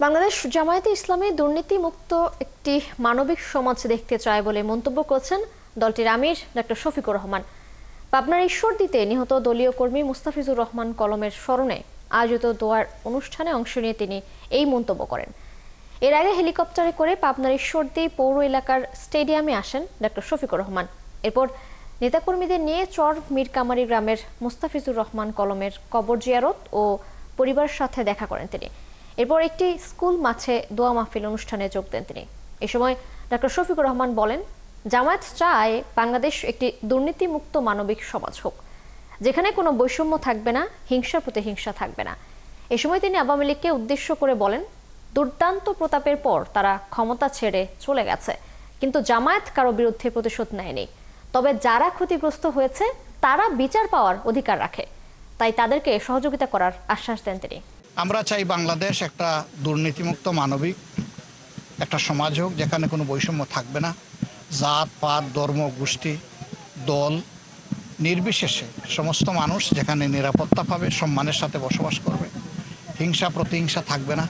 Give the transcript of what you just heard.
বাংলাদেশ জামায়াতে ইসলামী দুর্নীতিমুক্ত একটি মানবিক সমাজ দেখতে চায় বলে মন্তব্য করেছেন দলটির আমির ডক্টর শফিকুর রহমান। পাবনার ঈশ্বরদীতে নিহত দলীয় কর্মী মুস্তাফিজুর রহমান কলমের স্মরণে আয়োজিত দোয়ার অনুষ্ঠানে অংশ নিয়ে তিনি এই মন্তব্য করেন। এর আগে হেলিকপ্টারে করে পাবনার ঈশ্বরদী পৌর এলাকার স্টেডিয়ামে আসেন ডক্টর শফিকুর রহমান। এরপর নেতাকর্মীদের নিয়ে চর মীরকামারী গ্রামের মুস্তাফিজুর রহমান কলমের কবর জিয়ারত ও পরিবারের সাথে দেখা করেন তিনি। এরপর একটি স্কুল মাঠে দোয়া মাহফিল অনুষ্ঠানে যোগ দেন তিনি। এ সময় ডক্টর শফিকুর রহমান বলেন, জামায়াত চায় বাংলাদেশ একটি দুর্নীতিমুক্ত মানবিক সমাজ হোক, যেখানে কোনো বৈষম্য থাকবে না, হিংসার প্রতি হিংসা থাকবে না। এ সময় তিনি আওয়ামী লীগকে উদ্দেশ্য করে বলেন, দুর্দান্ত প্রতাপের পর তারা ক্ষমতা ছেড়ে চলে গেছে, কিন্তু জামায়াত কারো বিরুদ্ধে প্রতিশোধ নেয়নি। তবে যারা ক্ষতিগ্রস্ত হয়েছে তারা বিচার পাওয়ার অধিকার রাখে, তাই তাদেরকে সহযোগিতা করার আশ্বাস দেন তিনি। আমরা চাই বাংলাদেশ একটা দুর্নীতিমুক্ত মানবিক একটা সমাজ হোক, যেখানে কোনো বৈষম্য থাকবে না। জাত পাত ধর্ম গোষ্ঠী দল নির্বিশেষে সমস্ত মানুষ যেখানে নিরাপত্তা পাবে, সম্মানের সাথে বসবাস করবে, হিংসা প্রতিহিংসা থাকবে না।